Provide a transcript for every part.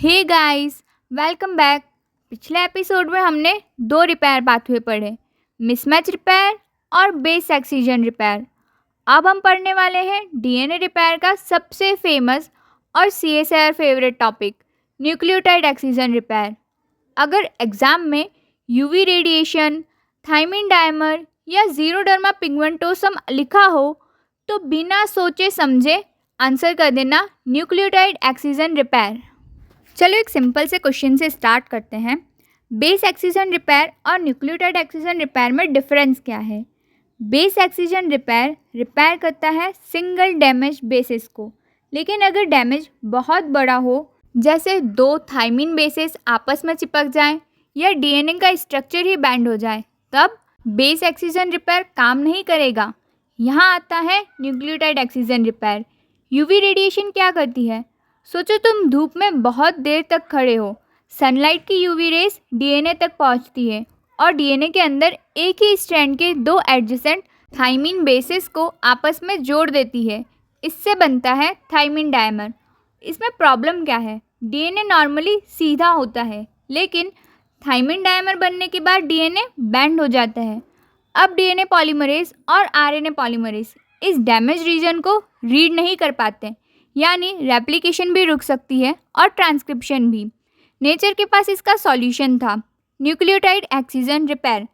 हे guys, welcome back. पिछले episode में हमने दो रिपेयर पाथवे पढ़े, मिसमैच रिपेयर और बेस एक्सीजन रिपेयर। अब हम पढ़ने वाले हैं डीएनए रिपेयर का सबसे फेमस और CSIR favourite topic, nucleotide excision repair. अगर एग्जाम में यूवी रेडिएशन, थायमिन डायमर या जीरोडर्मा पिगमेंटोसम लिखा हो तो बिना सोचे समझे आंसर कर देना न्यूक्लियोटाइड एक्सीजन रिपेयर। चलो एक सिंपल से क्वेश्चन से स्टार्ट करते हैं। बेस एक्सीजन रिपेयर और न्यूक्लियोटाइड एक्सीजन रिपेयर में डिफरेंस क्या है? बेस एक्सीजन रिपेयर रिपेयर करता है सिंगल डैमेज बेसिस को, लेकिन अगर डैमेज बहुत बड़ा हो, जैसे दो थायमिन बेसिस आपस में चिपक जाएं या डीएनए का स्ट्रक्चर ही बैंड हो जाए, तब बेस एक्सीजन रिपेयर काम नहीं करेगा। यहाँ आता है nucleotide excision repair. UV radiation क्या करती है? सोचो तुम धूप में बहुत देर तक खड़े हो, सनलाइट की यूवी रेस डीएनए तक पहुंचती है और डीएनए के अंदर एक ही स्ट्रैंड के दो एडजेसेंट थायमिन बेसिस को आपस में जोड़ देती है। इससे बनता है थायमिन डायमर। इसमें प्रॉब्लम क्या है? डीएनए नॉर्मली सीधा होता है, लेकिन थायमिन डायमर बनने के बाद डीएनए बैंड हो जाता है। अब डीएनए पॉलीमरेज और आरएनए पॉलीमरेज इस डैमेज रीजन को रीड नहीं कर पाते, यानी रेप्लिकेशन भी रुक सकती है और ट्रांसक्रिप्शन भी। नेचर के पास इसका सॉल्यूशन था, न्यूक्लियोटाइड एक्सीजन रिपेयर।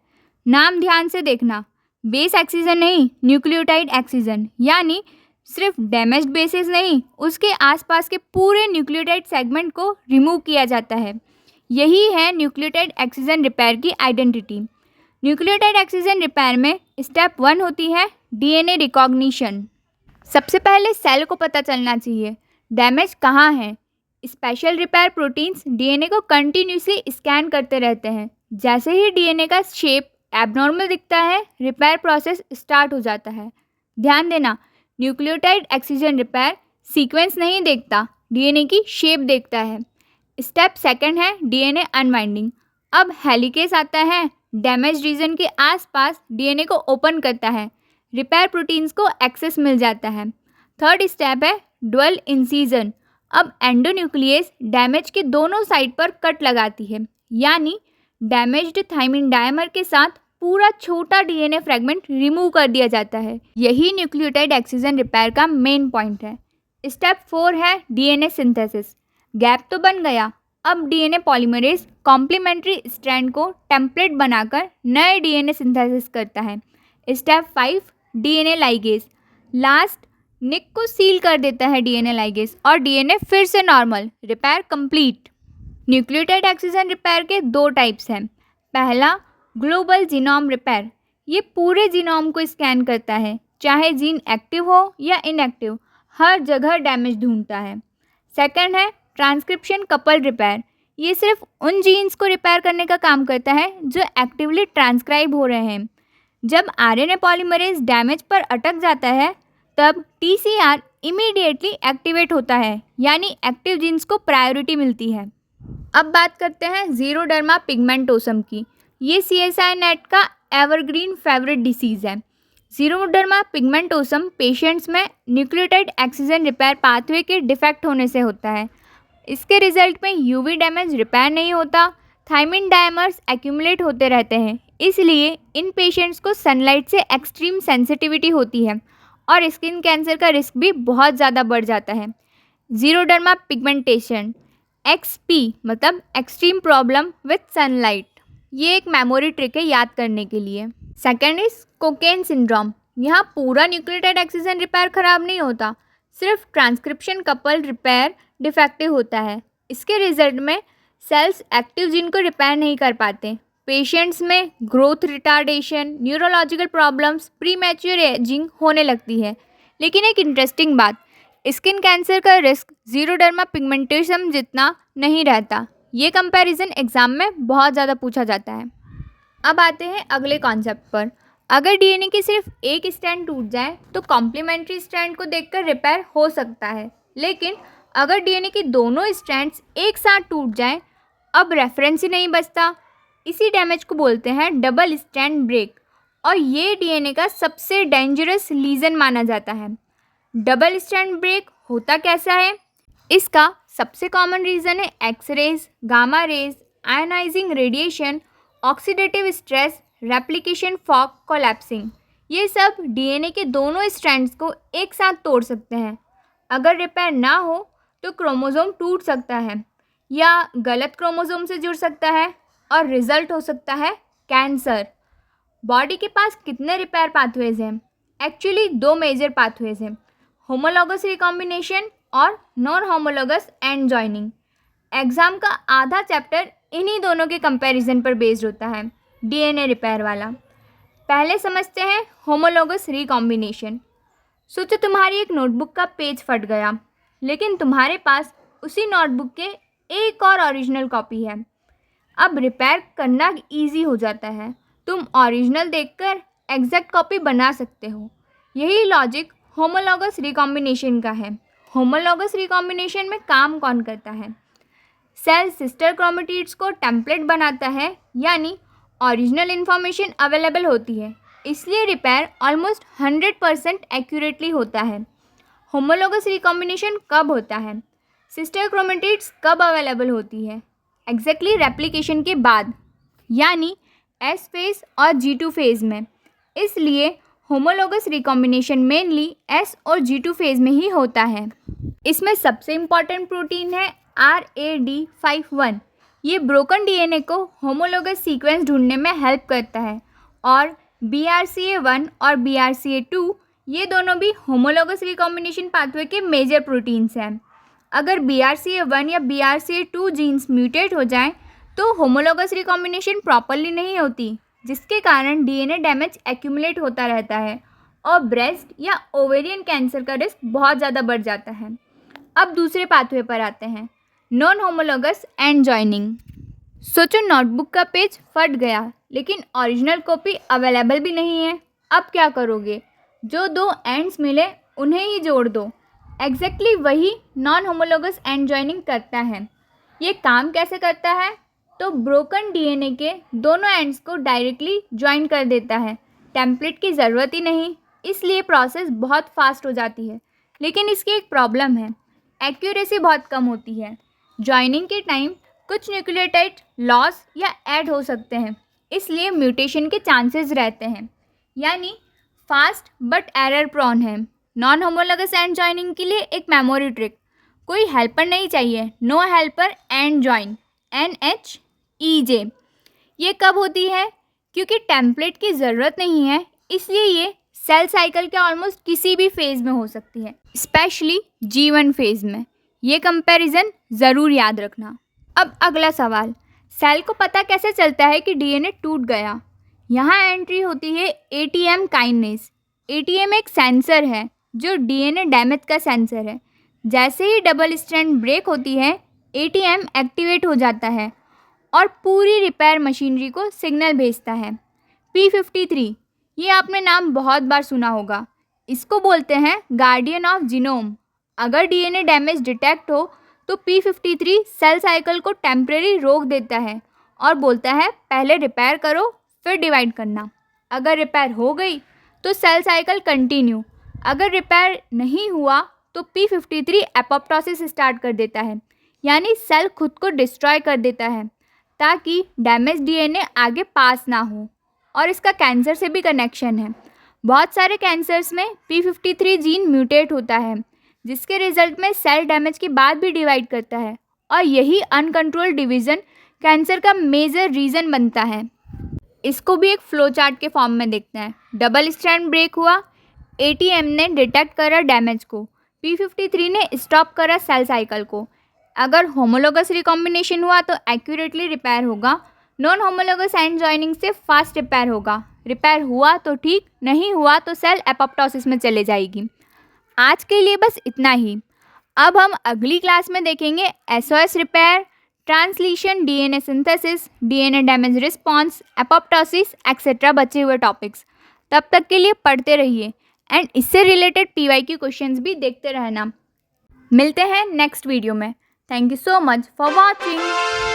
नाम ध्यान से देखना, बेस एक्सीजन नहीं, न्यूक्लियोटाइड एक्सीजन, यानी सिर्फ डैमेज्ड बेसिस नहीं, उसके आसपास के पूरे न्यूक्लियोटाइड सेगमेंट को रिमूव किया जाता है। यही है न्यूक्लियोटाइड एक्सीजन रिपेयर की आइडेंटिटी। न्यूक्लियोटाइड एक्सीजन रिपेयर में स्टेप 1 होती है डीएनए रिकॉग्निशन। सबसे पहले सेल को पता चलना चाहिए डैमेज कहाँ है। स्पेशल रिपेयर प्रोटीन्स डीएनए को कंटिन्यूसली स्कैन करते रहते हैं। जैसे ही डीएनए का शेप एबनॉर्मल दिखता है, रिपेयर प्रोसेस स्टार्ट हो जाता है। ध्यान देना, न्यूक्लियोटाइड एक्सीजन रिपेयर सीक्वेंस नहीं देखता, डीएनए की शेप देखता है। स्टेप 2 है डीएनए अनवाइंडिंग। अब हेलिकेस आता है, डैमेज रीजन के आसपास डीएनए को ओपन करता है, रिपेयर प्रोटीन्स को एक्सेस मिल जाता है। थर्ड स्टेप है डुअल इंसीजन। अब एंडोन्यूक्लियस डैमेज के दोनों साइड पर कट लगाती है, यानी डैमेज्ड थायमिन डायमर के साथ पूरा छोटा डीएनए फ्रेगमेंट रिमूव कर दिया जाता है। यही न्यूक्लियोटाइड एक्सीजन रिपेयर का मेन पॉइंट है। स्टेप 4 है डीएनए सिंथेसिस। गैप तो बन गया, अब डीएनए पॉलीमरेज कॉम्प्लीमेंट्री स्ट्रैंड को टेम्पलेट बनाकर नए डीएनए सिंथेसिस करता है। Step 5 DNA ligase. लास्ट निक को सील कर देता है डीएनए लाइगेज और डीएनए फिर से normal, repair complete. Nucleotide excision repair के 2 टाइप्स हैं। पहला ग्लोबल जीनोम रिपेयर, ये पूरे जीनोम को स्कैन करता है, चाहे जीन एक्टिव हो या इनएक्टिव, हर जगह डैमेज ढूंढता है। सेकंड है ट्रांसक्रिप्शन कपल रिपेयर, ये सिर्फ उन जीन्स को रिपेयर करने का काम करता है जो एक्टिवली ट्रांसक्राइब हो रहे हैं। जब आरएनए पॉलीमरेज डैमेज पर अटक जाता है, तब टीसीआर इमीडिएटली एक्टिवेट होता है, यानी एक्टिव जीन्स को प्रायोरिटी मिलती है। अब बात करते हैं जीरोडर्मा पिगमेंटोसम की। ये सीएसआई नेट का एवरग्रीन फेवरेट डिसीज़ है। जीरोडर्मा पिगमेंटोसम पेशेंट्स में न्यूक्लियोटाइड एक्सीजन रिपेयर पाथवे के डिफेक्ट होने से होता है। इसके रिजल्ट में यूवी डैमेज रिपेयर नहीं होता, थायमिन डायमर्स एक्यूमुलेट होते रहते हैं। इसलिए इन पेशेंट्स को सनलाइट से एक्सट्रीम सेंसिटिविटी होती है और स्किन कैंसर का रिस्क भी बहुत ज़्यादा बढ़ जाता है। जीरोडर्मा पिगमेंटेशन, एक्सपी मतलब एक्सट्रीम प्रॉब्लम विथ सनलाइट, ये एक मेमोरी ट्रिक है याद करने के लिए। Second is cocaine syndrome. यहाँ पूरा न्यूक्लियोटाइड एक्सीजन रिपेयर खराब नहीं होता, सिर्फ ट्रांसक्रिप्शन कपल रिपेयर डिफेक्टिव होता है। इसके रिजल्ट में सेल्स एक्टिव जीन को रिपेयर नहीं कर पाते। पेशेंट्स में growth retardation, neurological problems, premature ageing होने लगती है। लेकिन एक इंटरेस्टिंग बात, स्किन कैंसर का रिस्क जीरोडर्मा पिगमेंटोसम जितना नहीं रहता। ये कंपैरिजन एग्जाम में बहुत ज़्यादा पूछा जाता है। अब आते हैं अगले कॉन्सेप्ट पर। अगर डीएनए की सिर्फ एक स्ट्रैंड टूट जाए तो कॉम्प्लीमेंट्री स्ट्रैंड को देखकर रिपेयर हो सकता है, लेकिन अगर डीएनए की दोनों स्ट्रैंड्स एक साथ टूट जाएं, अब रेफरेंस ही नहीं बचता। इसी डैमेज को बोलते हैं डबल स्ट्रैंड ब्रेक, और ये डीएनए का सबसे डेंजरस लीजन माना जाता है। डबल स्ट्रैंड ब्रेक होता कैसा है? इसका सबसे कॉमन रीज़न है X rays, gamma rays, ionising radiation, oxidative stress, replication fork, collapsing. ये सब डीएनए के दोनों स्ट्रैंड्स को एक साथ तोड़ सकते हैं। अगर रिपेयर ना हो तो क्रोमोसोम टूट सकता है या गलत क्रोमोसोम से जुड़ सकता है और रिजल्ट हो सकता है कैंसर। बॉडी के पास कितने रिपेयर पाथवेज हैं? एक्चुअली 2 मेजर पाथवेज हैं, होमोलॉगस रिकॉम्बिनेशन और non homologous end joining. Exam का आधा चैप्टर इन्हीं दोनों के कंपैरिजन पर बेस्ड होता है, डीएनए रिपेयर वाला। पहले समझते हैं होमोलॉगस रिकॉम्बिनेशन। सोचो तुम्हारी एक नोटबुक का पेज फट गया, लेकिन तुम्हारे पास उसी नोटबुक के एक और ओरिजिनल कॉपी है। अब रिपेयर करना इजी हो जाता है, तुम ओरिजिनल देखकर एग्जैक्ट कॉपी बना सकते हो। यही लॉजिक होमोलॉगस रिकॉम्बिनेशन का है। होमोलॉगस रिकॉम्बिनेशन में काम कौन करता है? सेल सिस्टर क्रोमेटिड्स को टेम्पलेट बनाता है, यानी ओरिजिनल इन्फॉर्मेशन अवेलेबल होती है, इसलिए रिपेयर ऑलमोस्ट 100% एक्यूरेटली होता है। होमोलॉगस रिकॉम्बिनेशन कब होता है? सिस्टर क्रोमेटिड्स कब अवेलेबल होती है? एग्जैक्टली रेप्लिकेशन के बाद, यानी एस फेज और G2 फेज में। इसलिए होमोलॉगस रिकॉम्बिनेशन मेनली S और G2 फेज में ही होता है। इसमें सबसे इम्पॉर्टेंट प्रोटीन है RAD51। ये ब्रोकन डीएनए को होमोलॉगस सीक्वेंस ढूंढने में हेल्प करता है। और BRCA1 और BRCA2 ये दोनों भी होमोलॉगस रिकॉम्बिनेशन पाथवे के मेजर प्रोटीन्स हैं। अगर BRCA1 या BRCA2 जीन्स म्यूटेट हो जाएं तो होमोलॉगस रिकॉम्बिनेशन प्रॉपरली नहीं होती, जिसके कारण डीएनए डैमेज एक्यूमुलेट होता रहता है और ब्रेस्ट या ओवेरियन कैंसर का रिस्क बहुत ज़्यादा बढ़ जाता है। अब दूसरे पाथवे पर आते हैं, नॉन होमोलॉगस एंड जॉइनिंग। सोचो नोटबुक का पेज फट गया, लेकिन ओरिजिनल कॉपी अवेलेबल भी नहीं है। अब क्या करोगे? जो 2 एंड्स मिले उन्हें ही जोड़ दो। एग्जैक्टली वही नॉन होमोलॉगस एंड जॉइनिंग करता है। ये काम कैसे करता है? तो ब्रोकन डीएनए के दोनों एंड्स को डायरेक्टली ज्वाइन कर देता है। टेम्पलेट की ज़रूरत ही नहीं, इसलिए प्रोसेस बहुत फास्ट हो जाती है। लेकिन इसकी एक प्रॉब्लम है, एक्यूरेसी बहुत कम होती है। ज्वाइनिंग के टाइम कुछ न्यूक्लियोटाइड लॉस या ऐड हो सकते हैं, इसलिए म्यूटेशन के चांसेस रहते हैं, यानी फास्ट बट एरर प्रोन है। नॉन होमोलॉगस एंड जॉइनिंग के लिए एक मेमोरी ट्रिक, कोई हेल्पर नहीं चाहिए, no helper and join, NHEJ। ये कब होती है? क्योंकि टेम्पलेट की ज़रूरत नहीं है, इसलिए ये सेल साइकिल के ऑलमोस्ट किसी भी फेज़ में हो सकती है, स्पेशली G1 फेज़ में। ये कंपैरिजन ज़रूर याद रखना। अब अगला सवाल, सेल को पता कैसे चलता है कि डीएनए टूट गया? यहाँ एंट्री होती है ATM काइनेज। ATM एक सेंसर है जो डीएनए डैमेज का सेंसर है। जैसे ही डबल स्ट्रैंड ब्रेक होती है, ATM एक्टिवेट हो जाता है और पूरी रिपेयर मशीनरी को सिग्नल भेजता है। P53, ये आपने नाम बहुत बार सुना होगा। इसको बोलते हैं गार्डियन ऑफ जीनोम। अगर डीएनए डैमेज डिटेक्ट हो तो P53 सेल साइकिल को टेम्परेरी रोक देता है और बोलता है पहले रिपेयर करो फिर डिवाइड करना। अगर रिपेयर हो गई तो सेल साइकिल कंटिन्यू। अगर रिपेयर नहीं हुआ तो P53 एपोप्टोसिस स्टार्ट कर देता है, यानी सेल खुद को डिस्ट्रॉय कर देता है ताकि डैमेज डीएनए आगे पास ना हो। और इसका कैंसर से भी कनेक्शन है। बहुत सारे कैंसर्स में P53 जीन म्यूटेट होता है, जिसके रिजल्ट में सेल डैमेज के बाद भी डिवाइड करता है और यही अनकंट्रोल्ड डिवीज़न कैंसर का मेजर रीज़न बनता है। इसको भी एक फ्लो चार्ट के फॉर्म में देखते हैं। डबल स्ट्रैंड ब्रेक हुआ, ATM ने डिटेक्ट करा डैमेज को, P53 ने स्टॉप करा सेल साइकिल को। अगर होमोलॉगस रिकॉम्बिनेशन हुआ तो एक्यूरेटली रिपेयर होगा, नॉन होमोलॉगस एंड जॉइनिंग से फास्ट रिपेयर होगा। रिपेयर हुआ तो ठीक, नहीं हुआ तो सेल एपोप्टोसिस में चले जाएगी। आज के लिए बस इतना ही। अब हम अगली क्लास में देखेंगे SOS repair, translation, DNA synthesis, DNA damage response, apoptosis etcetera बचे हुए टॉपिक्स। तब तक के लिए पढ़ते रहिए एंड इससे रिलेटेड PYQ क्वेश्चंस भी देखते रहना। मिलते हैं नेक्स्ट वीडियो में। Thank you so much for watching.